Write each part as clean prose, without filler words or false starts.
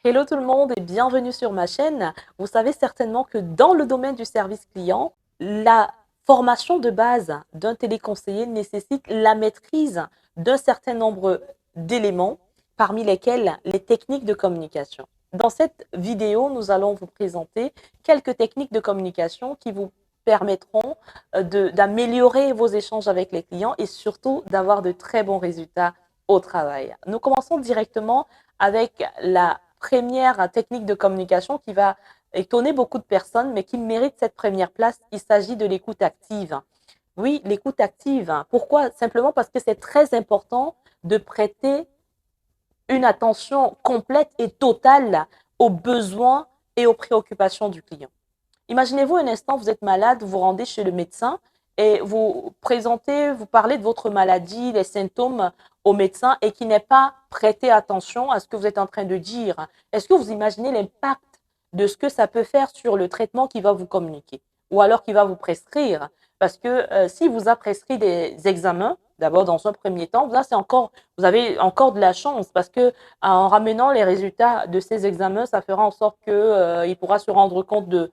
Hello tout le monde et bienvenue sur ma chaîne. Vous savez certainement que dans le domaine du service client, la formation de base d'un téléconseiller nécessite la maîtrise d'un certain nombre d'éléments, parmi lesquels les techniques de communication. Dans cette vidéo, nous allons vous présenter quelques techniques de communication qui vous permettront d'améliorer vos échanges avec les clients et surtout d'avoir de très bons résultats au travail. Nous commençons directement avec la première technique de communication qui va étonner beaucoup de personnes, mais qui mérite cette première place. Il s'agit de l'écoute active. Oui, l'écoute active. Pourquoi? Simplement parce que c'est très important de prêter une attention complète et totale aux besoins et aux préoccupations du client. Imaginez-vous un instant, vous êtes malade, vous vous rendez chez le médecin et vous présentez, vous parlez de votre maladie, les symptômes au médecin et qui n'est pas prêté attention à ce que vous êtes en train de dire. Est-ce que vous imaginez l'impact de ce que ça peut faire sur le traitement qu'il va vous communiquer ou alors qu'il va vous prescrire? Parce que si vous a prescrit des examens, d'abord dans un premier temps, là c'est encore, vous avez encore de la chance parce que en ramenant les résultats de ces examens, ça fera en sorte que il pourra se rendre compte de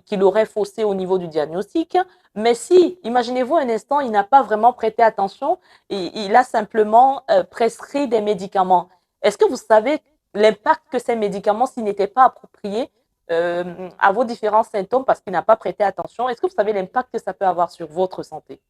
qu'il aurait faussé au niveau du diagnostic. Mais si, imaginez-vous un instant, il n'a pas vraiment prêté attention, et il a simplement prescrit des médicaments. Est-ce que vous savez l'impact que ces médicaments, s'ils n'étaient pas appropriés à vos différents symptômes parce qu'il n'a pas prêté attention, est-ce que vous savez l'impact que ça peut avoir sur votre santé?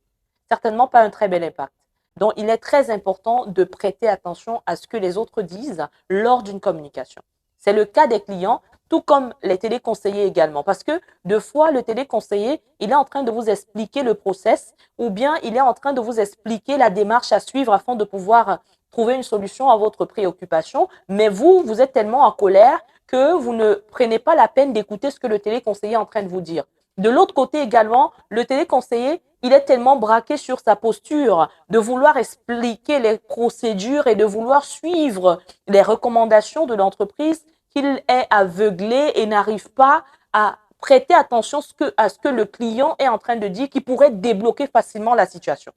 Certainement pas un très bel impact. Donc, il est très important de prêter attention à ce que les autres disent lors d'une communication. C'est le cas des clients, tout comme les téléconseillers également. Parce que, de fois, le téléconseiller, il est en train de vous expliquer le process ou bien il est en train de vous expliquer la démarche à suivre afin de pouvoir trouver une solution à votre préoccupation. Mais vous, vous êtes tellement en colère que vous ne prenez pas la peine d'écouter ce que le téléconseiller est en train de vous dire. De l'autre côté également, le téléconseiller, il est tellement braqué sur sa posture de vouloir expliquer les procédures et de vouloir suivre les recommandations de l'entreprise qu'il est aveuglé et n'arrive pas à prêter attention à ce que le client est en train de dire qui pourrait débloquer facilement la situation.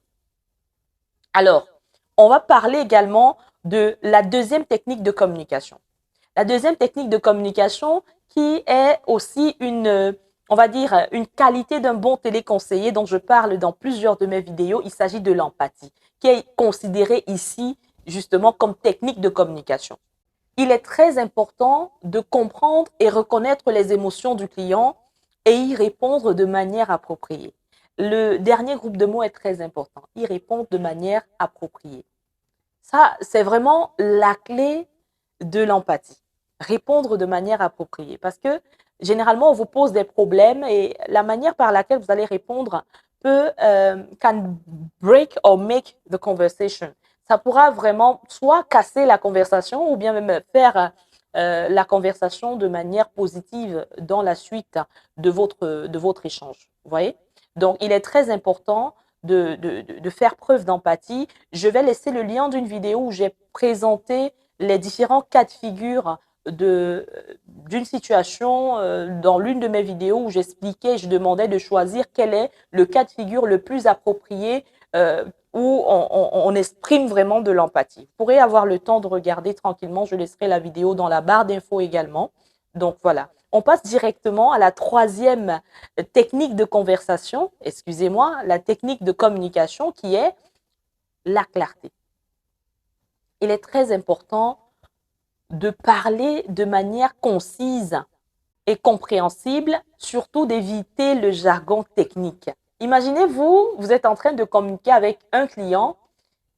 Alors, on va parler également de la deuxième technique de communication. La deuxième technique de communication qui est aussi on va dire, une qualité d'un bon téléconseiller dont je parle dans plusieurs de mes vidéos, il s'agit de l'empathie, qui est considérée ici justement comme technique de communication. Il est très important de comprendre et reconnaître les émotions du client et y répondre de manière appropriée. Le dernier groupe de mots est très important, y répondre de manière appropriée. Ça, c'est vraiment la clé de l'empathie. Répondre de manière appropriée. Parce que généralement, on vous pose des problèmes et la manière par laquelle vous allez répondre peut can break or make the conversation. Ça pourra vraiment soit casser la conversation ou bien même faire la conversation de manière positive dans la suite de votre échange. Vous voyez? Donc, il est très important de faire preuve d'empathie. Je vais laisser le lien d'une vidéo où j'ai présenté les différents cas de figure d'une situation dans l'une de mes vidéos où j'expliquais, je demandais de choisir quel est le cas de figure le plus approprié où on exprime vraiment de l'empathie. Vous pourrez avoir le temps de regarder tranquillement, je laisserai la vidéo dans la barre d'infos également. Donc voilà. On passe directement à la troisième technique de conversation, excusez-moi, la technique de communication qui est la clarté. Il est très important de parler de manière concise et compréhensible, surtout d'éviter le jargon technique. Imaginez-vous, vous êtes en train de communiquer avec un client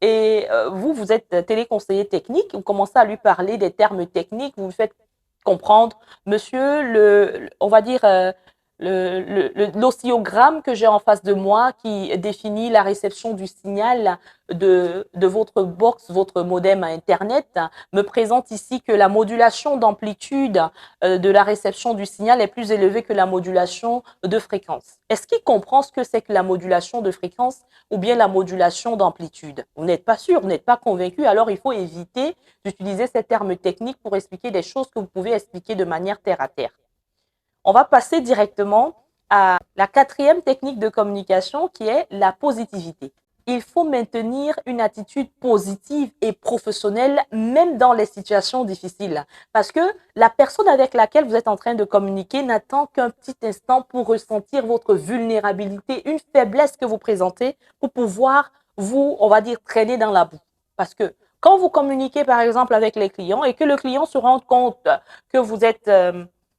et vous êtes téléconseiller technique, vous commencez à lui parler des termes techniques, vous lui faites comprendre, monsieur, on va dire, l'oscillogramme que j'ai en face de moi qui définit la réception du signal de votre box, votre modem à Internet, me présente ici que la modulation d'amplitude de la réception du signal est plus élevée que la modulation de fréquence. Est-ce qu'il comprend ce que c'est que la modulation de fréquence ou bien la modulation d'amplitude? Vous n'êtes pas sûr, vous n'êtes pas convaincu, alors il faut éviter d'utiliser ces termes techniques pour expliquer des choses que vous pouvez expliquer de manière terre à terre. On va passer directement à la quatrième technique de communication qui est la positivité. il faut maintenir une attitude positive et professionnelle, même dans les situations difficiles. Parce que la personne avec laquelle vous êtes en train de communiquer n'attend qu'un petit instant pour ressentir votre vulnérabilité, une faiblesse que vous présentez pour pouvoir vous, on va dire, traîner dans la boue. Parce que quand vous communiquez, par exemple, avec les clients et que le client se rende compte que vous êtes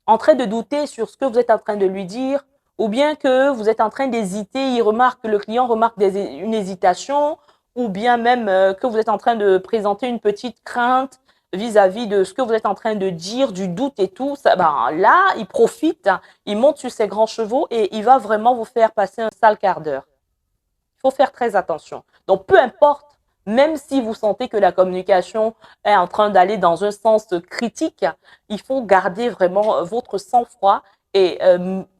en train de douter sur ce que vous êtes en train de lui dire, ou bien que vous êtes en train d'hésiter, le client remarque une hésitation, ou bien même que vous êtes en train de présenter une petite crainte vis-à-vis de ce que vous êtes en train de dire, du doute et tout, ça, ben, là, il profite, il monte sur ses grands chevaux et il va vraiment vous faire passer un sale quart d'heure. Il faut faire très attention. Donc, peu importe, même si vous sentez que la communication est en train d'aller dans un sens critique, il faut garder vraiment votre sang-froid et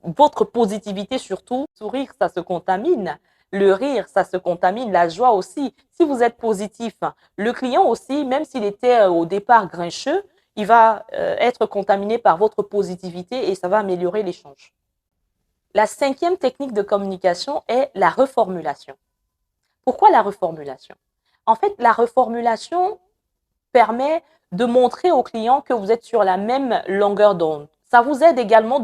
votre positivité surtout. Sourire, ça se contamine. Le rire, ça se contamine. La joie aussi. Si vous êtes positif, le client aussi, même s'il était au départ grincheux, il va être contaminé par votre positivité et ça va améliorer l'échange. La 5e technique de communication est la reformulation. Pourquoi la reformulation? En fait, la reformulation permet de montrer au client que vous êtes sur la même longueur d'onde. Ça vous aide également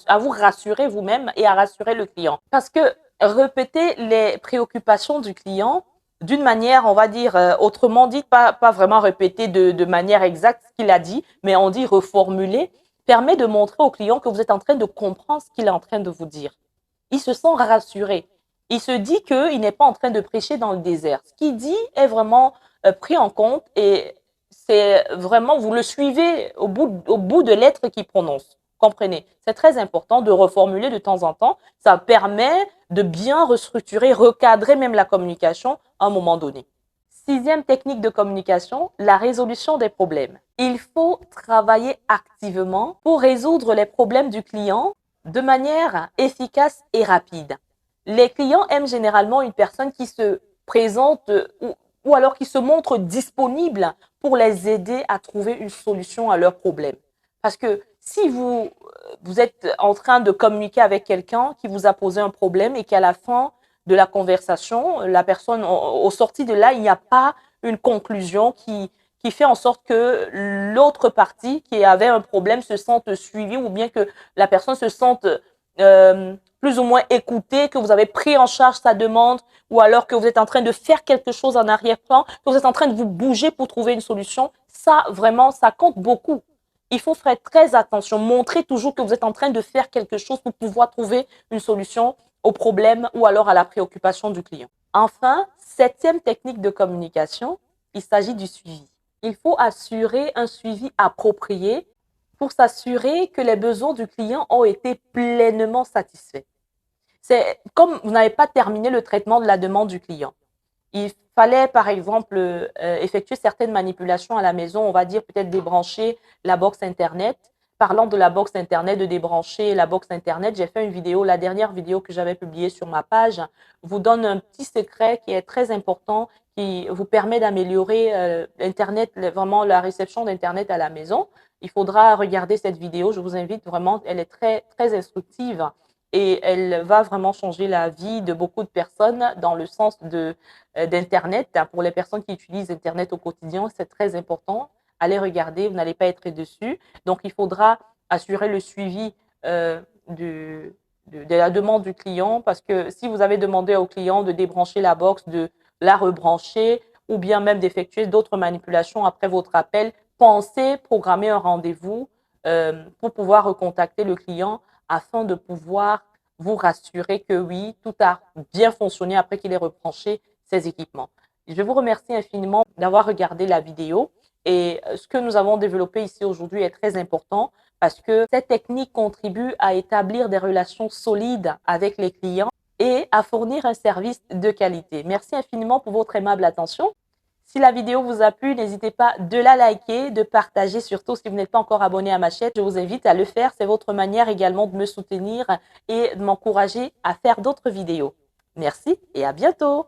à vous rassurer vous-même et à rassurer le client. Parce que répéter les préoccupations du client d'une manière, on va dire, autrement dit, pas vraiment répéter de manière exacte ce qu'il a dit, mais on dit reformuler, permet de montrer au client que vous êtes en train de comprendre ce qu'il est en train de vous dire. Il se sent rassuré. Il se dit qu'il n'est pas en train de prêcher dans le désert. Ce qu'il dit est vraiment pris en compte et c'est vraiment, vous le suivez au bout de lettres qu'il prononce. Comprenez? C'est très important de reformuler de temps en temps. Ça permet de bien restructurer, recadrer même la communication à un moment donné. 6e technique de communication, la résolution des problèmes. Il faut travailler activement pour résoudre les problèmes du client de manière efficace et rapide. Les clients aiment généralement une personne qui se présente ou alors qui se montre disponible pour les aider à trouver une solution à leurs problèmes. Parce que si vous êtes en train de communiquer avec quelqu'un qui vous a posé un problème et qu'à la fin de la conversation, la personne, au sorti de là, il n'y a pas une conclusion qui fait en sorte que l'autre partie qui avait un problème se sente suivie ou bien que la personne se sente plus ou moins écoutée, que vous avez pris en charge sa demande ou alors que vous êtes en train de faire quelque chose en arrière-plan, que vous êtes en train de vous bouger pour trouver une solution. Ça, vraiment, ça compte beaucoup. Il faut faire très attention, montrer toujours que vous êtes en train de faire quelque chose pour pouvoir trouver une solution au problème ou alors à la préoccupation du client. Enfin, 7e technique de communication, il s'agit du suivi. Il faut assurer un suivi approprié pour s'assurer que les besoins du client ont été pleinement satisfaits. C'est comme vous n'avez pas terminé le traitement de la demande du client. Il fallait, par exemple, effectuer certaines manipulations à la maison, on va dire peut-être débrancher la box Internet. Parlant de la box Internet, de débrancher la box Internet, j'ai fait une vidéo, la dernière vidéo que j'avais publiée sur ma page, vous donne un petit secret qui est très important, qui vous permet d'améliorer Internet, vraiment la réception d'Internet à la maison. Il faudra regarder cette vidéo, je vous invite vraiment, elle est très, très instructive et elle va vraiment changer la vie de beaucoup de personnes dans le sens d'Internet. Pour les personnes qui utilisent Internet au quotidien, c'est très important. Allez regarder, vous n'allez pas être déçus. Donc, il faudra assurer le suivi de la demande du client parce que si vous avez demandé au client de débrancher la box, de la rebrancher ou bien même d'effectuer d'autres manipulations après votre appel, pensez programmer un rendez-vous pour pouvoir recontacter le client afin de pouvoir vous rassurer que oui, tout a bien fonctionné après qu'il ait rebranché ses équipements. Je vous remercie infiniment d'avoir regardé la vidéo. Et ce que nous avons développé ici aujourd'hui est très important parce que cette technique contribue à établir des relations solides avec les clients et à fournir un service de qualité. Merci infiniment pour votre aimable attention. Si la vidéo vous a plu, n'hésitez pas de la liker, de partager, surtout si vous n'êtes pas encore abonné à ma chaîne. Je vous invite à le faire. C'est votre manière également de me soutenir et de m'encourager à faire d'autres vidéos. Merci et à bientôt.